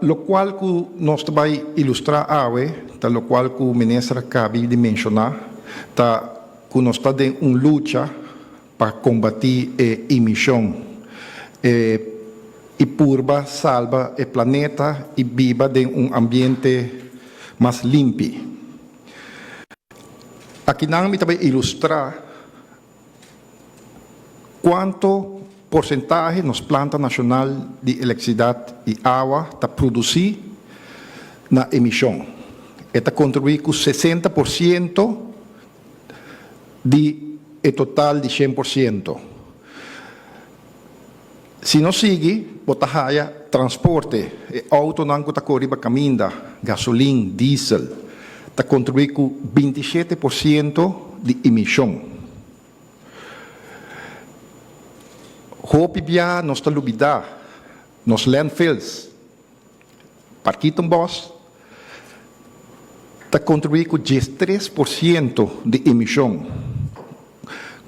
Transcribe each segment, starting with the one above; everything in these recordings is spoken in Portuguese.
Lo qual que nós vai ilustrar lo qual que o ministro acabou de mencionar, que nós está em uma luta para combater a emissão e purba, salva o planeta e viva em um ambiente mais limpo. Aqui não me vai ilustrar quanto porcentagem nos planta nacional de eletricidade e água está produzir na emissão. Está contribuir com 60% do total de 100%. Se não sigue, botar transporte, auto não está correndo caminho, gasolina, diesel, está contribuir com 27% de emissão. Hopi bia nos talubida, nos landfills, parquitong boss, está contribuir com 13% de emissão,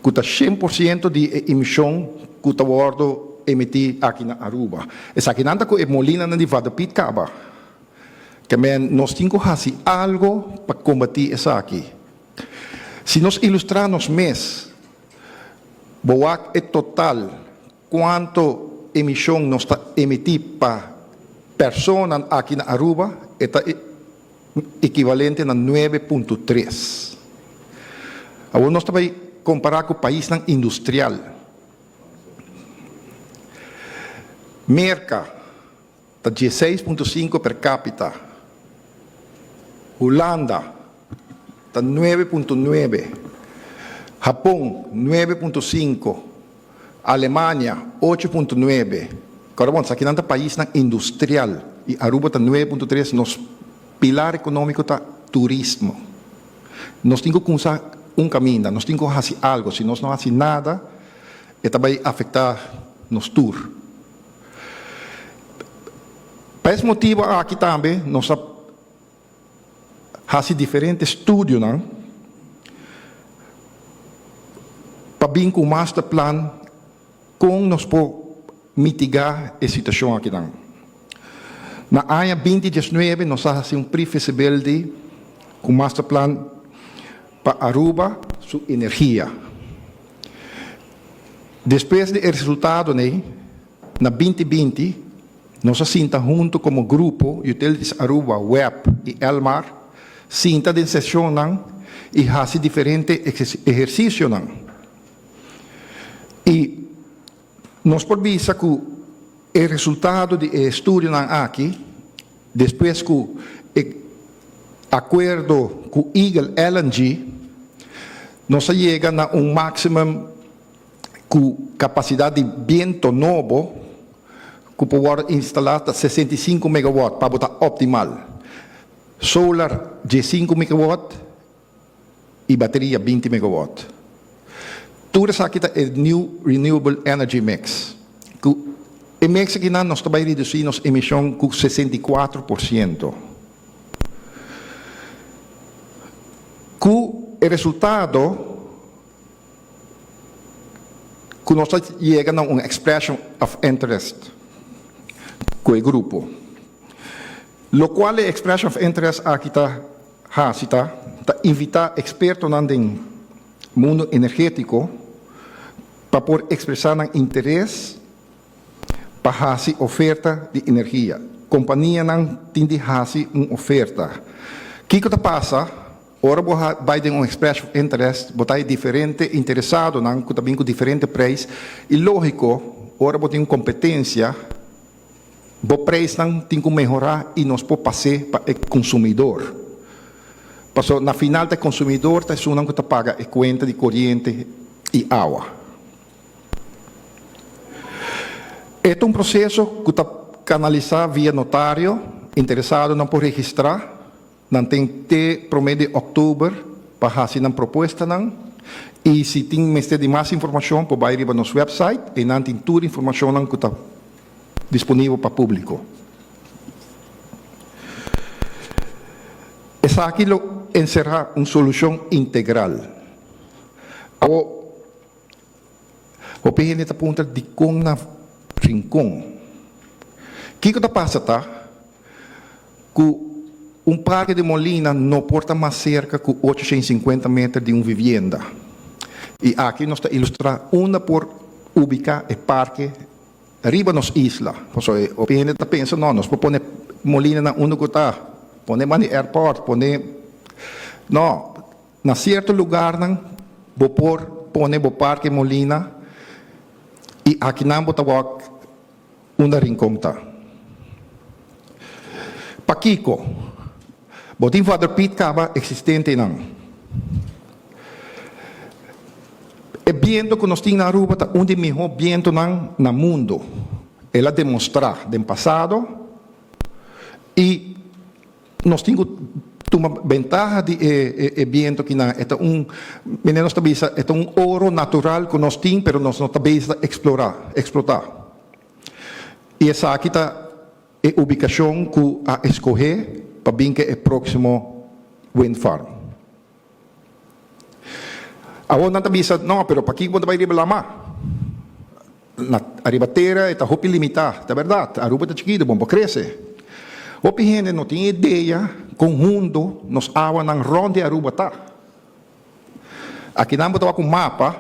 com 100% de emissão que está guardo emitir aqui na Aruba. Essa aqui nada que é molina na divada pitcaba, que nós temos que fazer algo para combater essa aqui. Se nós ilustrarmos mês, boa é total quanto emissão nós está emitir para pessoa aqui na Aruba, é equivalente a 9,3. Agora nós também comparar com o país industrial. Merca está 16,5 per capita. Holanda está 9,9. Japão 9,5. Alemanha 8,9. Caramba, aqui não é país industrial e Aruba está 9,3. Nosso pilar econômico está turismo. Nós temos que usar caminho, nós temos que fazer algo. Se nós não fazemos nada, isso vai afetar nos tour. Por esse motivo, aqui também, nós fazemos diferentes estudos, para vir com o master plan, como nós podemos mitigar a situação aqui. Na área 2019, nós fazemos pre-feasibility com o master plan para Aruba, sua energia. Depois do resultado, na 2020, nós assintamos junto como grupo, Utilities Aruba, Web e Elmar, sinta de sessão e fazemos diferentes exercícios. E nós podemos ver que o resultado do estudo aqui, depois que o acordo com o Eagle LNG, nós chegamos a máximo com capacidade de vento novo, que pode instalar 65 MW para botar optimal. Solar de 5 MW e bateria 20 MW. Tudo isso aqui é o New Renewable Energy Mix. O mix aqui nós também reduzimos a emissão com 64%. Com o resultado, que nós chegamos a uma expression of interest com o grupo. Lo qual a expression of interest aqui está invitar expertos no mundo energético para poder expressar interesse para fazer oferta de energia. Companhia não tem de fazer uma oferta. O que passa? Ora, vai ter um expression of interest, botar diferente interessado, também com diferente preço. E lógico, ora, botar uma competência, o preço não tem que melhorar e nós podemos passar para o consumidor. Porque na final, o consumidor está sendo que paga a conta de corrente e água. É um processo que está canalizado via notário, interessado não por registrar, não tem até promedio de outubro para fazer uma proposta. E se tem mais informação, pode ir para nosso website e não tem toda a informação que está disponível para o público. Essa aqui encerra uma solução integral. O PN está apontando de como na rincão, que está passando? Que parque de Molina não porta mais cerca de 850 metros de vivienda. E aqui nós está ilustrar uma por ubicar o parque arriba nos isla. Então, o PN está pensando, não, nós propõe Molina na que está, põe no airport, não, na certo lugar, põe o parque Molina, e aqui não está rincão. Paquico, botin Father Pete acaba existente não. O viento que nós temos na Aruba é um dos melhores vientos no mundo. Ela demonstra no passado e nós temos uma vantagem de viento que é um ouro natural que nós temos, mas nós não estamos explorar. E essa aqui está a ubicação que a escolher para bem que é o próximo wind farm. Agora não está dizendo, não, pero para que você vai arriba lá? A ribateira está muito limitada, é verdade. A Aruba está chiquita, bom, cresce. O gente não tem ideia, conjunto, nos águas na ronda de Aruba está. Aqui não estava com mapa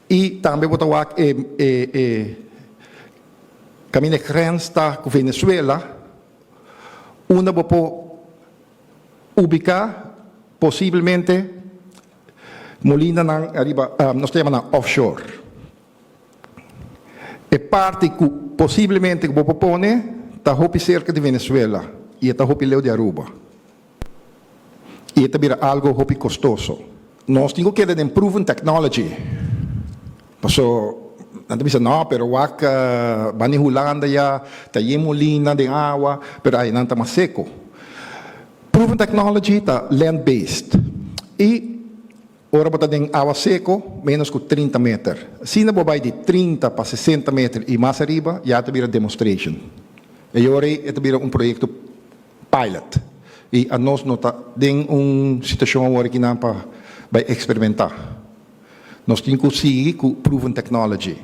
e também estava caminho de grenze com Venezuela, onde você ubicar possivelmente Molina arriba, nós temos na offshore. E parte que possivelmente que você põe está cerca de Venezuela e está leu de Aruba. E está vira algo custoso. Nós temos que ter proven technology. So, não não, pero waka banihulanda ya, tayo Molina de água, pero aí não está mais seco. Proven technology está land-based. E ora você tem água seco, menos que 30 metros. Se não vai de 30 para 60 metros e mais arriba, já está vira demonstration. E agora está vira projeto pilot. E a nós não está em situação agora que não para experimentar. Nós temos que seguir com proven technology.